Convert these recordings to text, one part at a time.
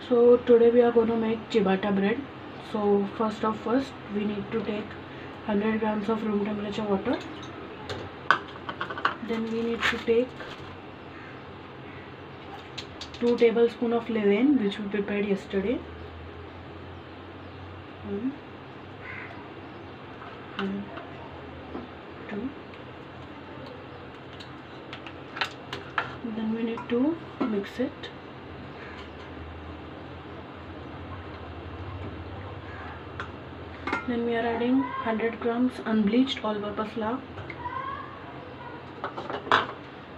So today we are going to make ciabatta bread. So first we need to take 100 grams of room temperature water. Then we need to take 2 tablespoons of levain, which we prepared yesterday. One and 2. Then we need to mix it. Then we are adding 100 grams unbleached all-purpose flour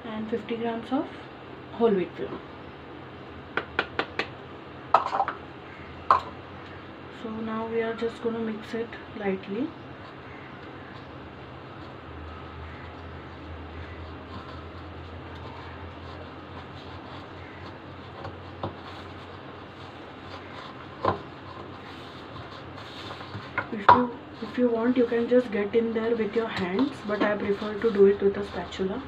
and 50 grams of whole wheat flour. So now we are just going to mix it lightly. If you want, you can just get in there with your hands, but I prefer to do it with a spatula.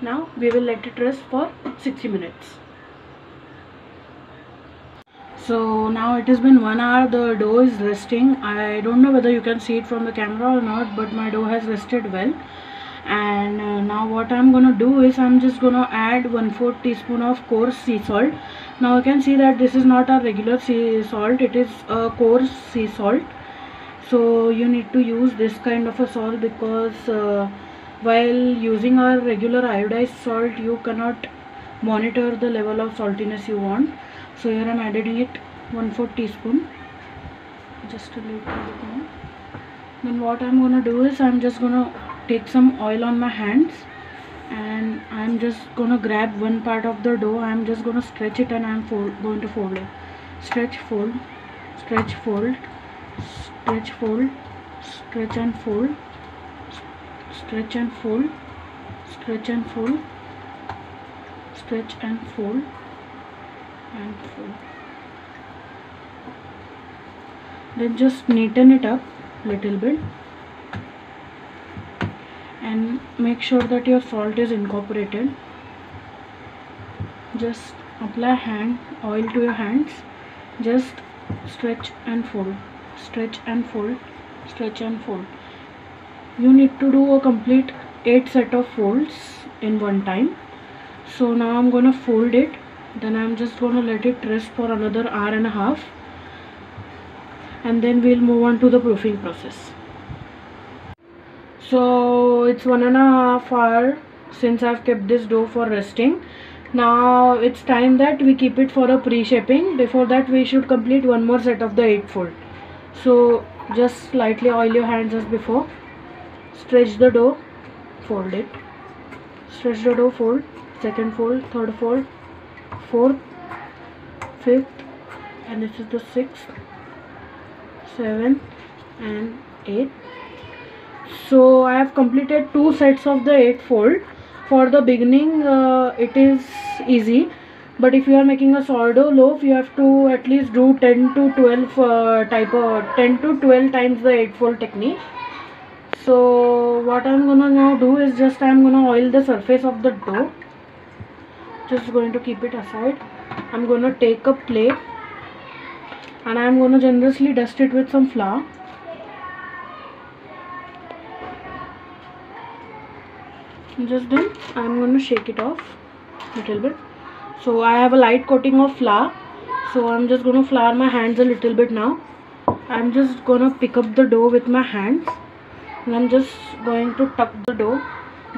Now we will let it rest for 60 minutes. So now it has been 1 hour, the dough is resting. I don't know whether you can see it from the camera or not, but my dough has rested well. And now what I'm gonna do is I'm just gonna add 1/4 teaspoon of coarse sea salt. Now you can see that this is not a regular sea salt, it is a coarse sea salt. So you need to use this kind of a salt because while using our regular iodized salt, you cannot monitor the level of saltiness you want. So here I'm adding it 1/4 teaspoon, just a little bit more. Then what I'm gonna do is I'm just gonna take some oil on my hands, and I'm just gonna grab one part of the dough. I'm just gonna stretch it, and I'm going to fold it. Stretch, fold, stretch, fold, stretch, fold, stretch and fold, stretch and fold, stretch and fold, stretch and fold, and fold. Then just neaten it up little bit and make sure that your salt is incorporated. Just apply oil to your hands. Just stretch and fold, stretch and fold, stretch and fold. You need to do a complete 8 set of folds in one time. So now I'm gonna fold it, then I'm just gonna let it rest for another hour and a half, and then we'll move on to the proofing process. So it's 1.5 hours since I've kept this dough for resting. Now it's time that we keep it for a pre-shaping. Before that, we should complete one more set of the 8 fold. So just slightly oil your hands as before. Stretch the dough, fold it. Stretch the dough, fold. Second fold, third fold, fourth, fifth, and this is the 6th, 7th and 8th. So I have completed 2 sets of the 8 fold. For the beginning it is easy, but if you are making a sourdough loaf, you have to at least do 10 to 12 times the 8 fold technique. So what I'm gonna now do is just I'm gonna oil the surface of the dough. Just going to keep it aside. I'm gonna take a plate and I'm gonna generously dust it with some flour. Just then I'm going to shake it off a little bit. So I have a light coating of flour, so I'm just going to flour my hands a little bit now. I'm just going to pick up the dough with my hands, and I'm just going to tuck the dough.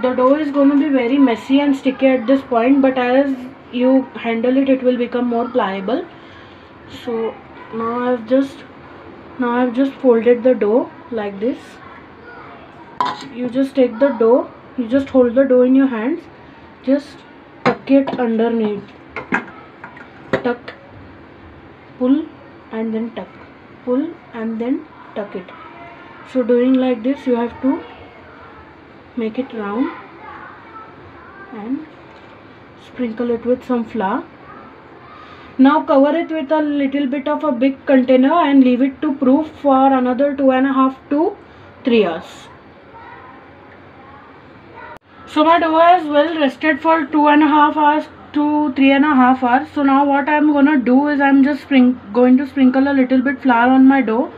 The dough is going to be very messy and sticky at this point, but as you handle it, it will become more pliable. So now I've just folded the dough like this. You just take the dough, you just hold the dough in your hands, just tuck it underneath, tuck, pull and then tuck, pull and then tuck it. So doing like this, you have to make it round and sprinkle it with some flour. Now cover it with a little bit of a big container and leave it to proof for another 2.5 to 3 hours. So my dough has well rested for 2.5 hours to 3.5 hours. So now what I'm gonna do is I'm just going to sprinkle a little bit flour on my dough.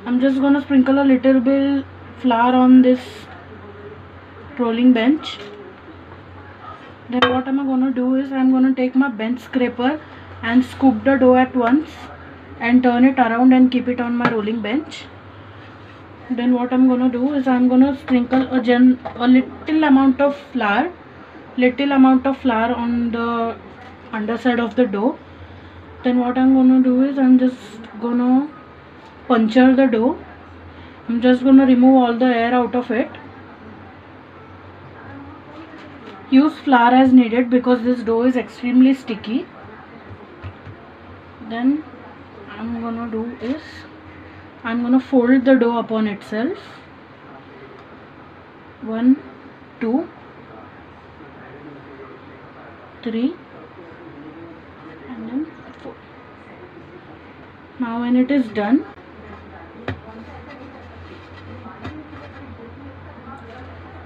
I'm just gonna sprinkle a little bit flour on this rolling bench. Then what am I gonna do is I'm gonna take my bench scraper and scoop the dough at once and turn it around and keep it on my rolling bench. Then what I'm gonna do is I'm gonna sprinkle a little amount of flour on the underside of the dough. Then what I'm gonna do is I'm just gonna puncture the dough. I'm just gonna remove all the air out of it. Use flour as needed because this dough is extremely sticky. Then I'm gonna do is I'm gonna fold the dough upon itself. 1, 2, 3 and then 4. Now when it is done,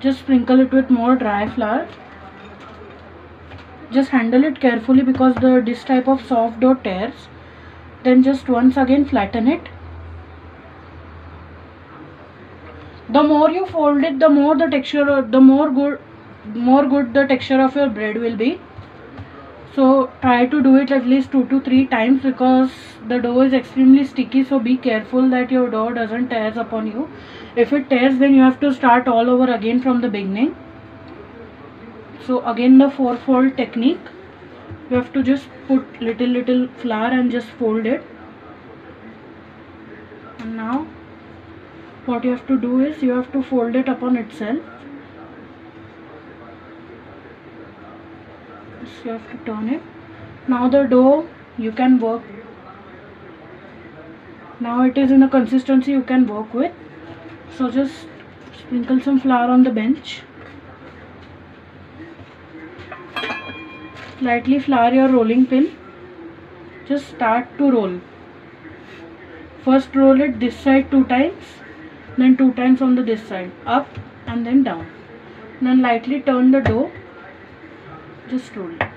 just sprinkle it with more dry flour. Just handle it carefully because this type of soft dough tears. Then just once again flatten it. The more you fold it, the more good the texture of your bread will be. So try to do it at least 2 to 3 times because the dough is extremely sticky. So be careful that your dough doesn't tear upon you. If it tears, then you have to start all over again from the beginning. So again the 4-fold technique. You have to just put little flour and just fold it. And now what you have to do is you have to fold it upon itself. So you have to turn it. Now the dough you can work. Now it is in a consistency you can work with. So just sprinkle some flour on the bench. Lightly flour your rolling pin. Just start to roll. First roll it this side 2 times, then 2 times on this side, up and then down. Then lightly turn the dough. Just roll it.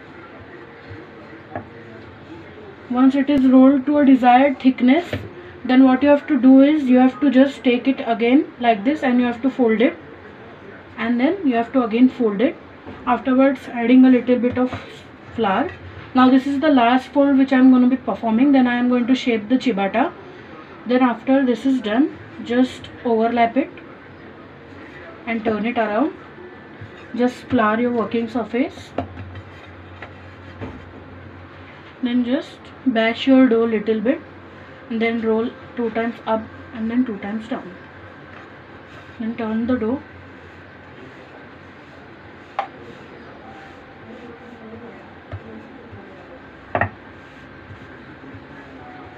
Once it is rolled to a desired thickness, then what you have to do is you have to just take it again like this and you have to fold it, and then you have to again fold it. Afterwards adding a little bit of flour. Now this is the last fold which I am going to be performing. Then I am going to shape the ciabatta. Then after this is done, just overlap it and turn it around. Just flour your working surface. Then just bash your dough little bit and then roll 2 times up and then 2 times down. Then turn the dough.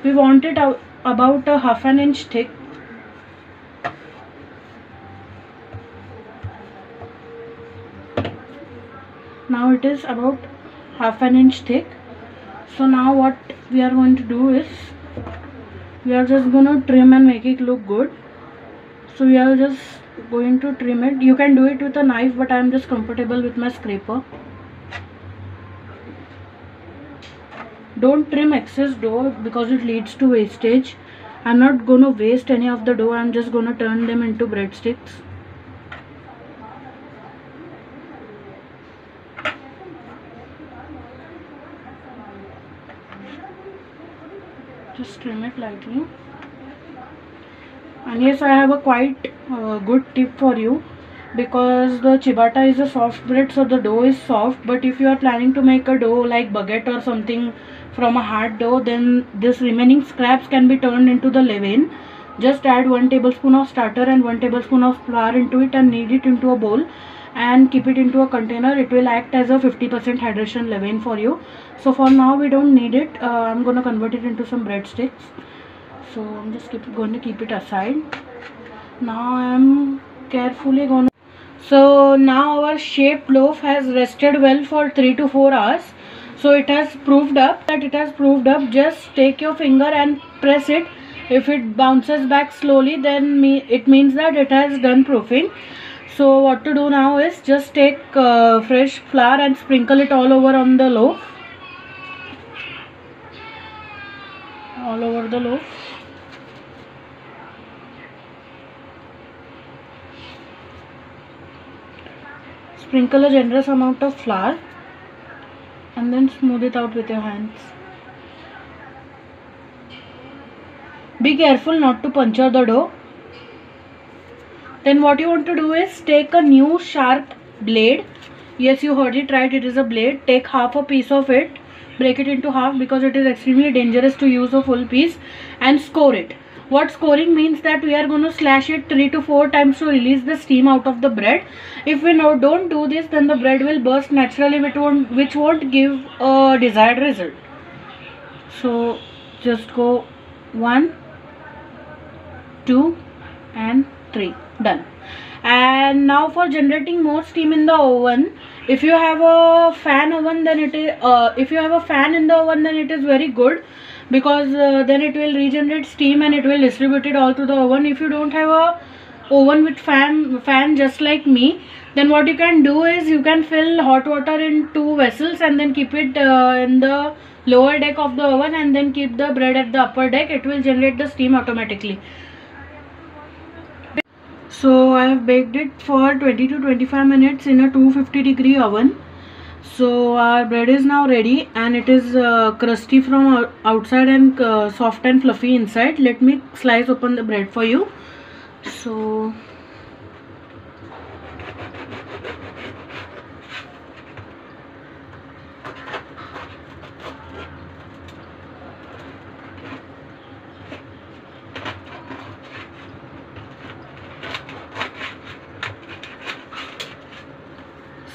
We want it about a half an inch thick. Now it is about half an inch thick. So now what we are going to do is we are just going to trim and make it look good. So we are just going to trim it. You can do it with a knife, but I am just comfortable with my scraper. Don't trim excess dough because it leads to wastage. I'm not going to waste any of the dough. I'm just going to turn them into breadsticks. Just trim it lightly. And yes, I have a quite good tip for you, because the ciabatta is a soft bread, so the dough is soft. But if you are planning to make a dough like baguette or something from a hard dough, then this remaining scraps can be turned into the leaven. Just add 1 tablespoon of starter and 1 tablespoon of flour into it and knead it into a bowl and keep it into a container. It will act as a 50% hydration leaven for you. So for now we don't need it. I'm going to convert it into some breadsticks. So I'm just going to keep it aside. Now I am carefully gonna. So now our shaped loaf has rested well for 3 to 4 hours. So it has proved up. Just take your finger and press it. If it bounces back slowly, then it means that it has done proofing. So what to do now is just take fresh flour and sprinkle it all over on the loaf. All over the loaf. Sprinkle a generous amount of flour and then smooth it out with your hands. Be careful not to puncture the dough. Then what you want to do is take a new sharp blade. Yes, you heard it right, it is a blade. Take half a piece of it, break it into half because it is extremely dangerous to use a full piece, and score it. What scoring means that we are going to slash it 3 to 4 times to release the steam out of the bread. If we don't do this, then the bread will burst naturally, which won't give a desired result. So just go 1, 2 and 3. Done. And now for generating more steam in the oven, if you have a fan oven, then it is if you have a fan in the oven, then it is very good, because then it will regenerate steam and it will distribute it all to the oven. If you don't have a oven with fan just like me, then what you can do is you can fill hot water in 2 vessels and then keep it in the lower deck of the oven, and then keep the bread at the upper deck. It will generate the steam automatically. So I have baked it for 20 to 25 minutes in a 250-degree oven. So our bread is now ready, and it is crusty from outside and soft and fluffy inside. Let me slice open the bread for you. So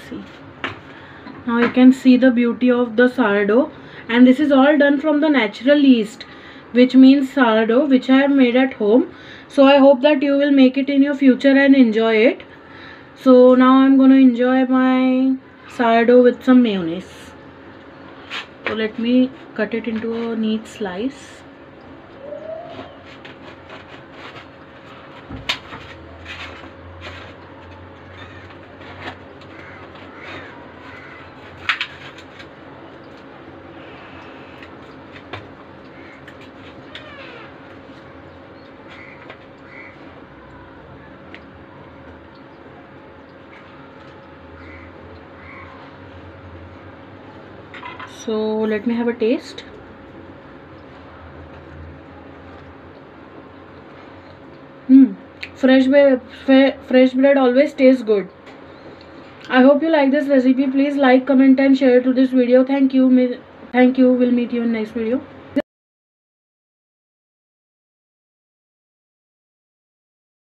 see, now you can see the beauty of the sourdough, and this is all done from the natural yeast, which means sourdough, which I have made at home. So I hope that you will make it in your future and enjoy it. So now I'm going to enjoy my sourdough with some mayonnaise. So let me cut it into a neat slice. So let me have a taste. Fresh bread always tastes good. I hope you like this recipe. Please like, comment and share to this video. Thank you. We'll meet you in next video.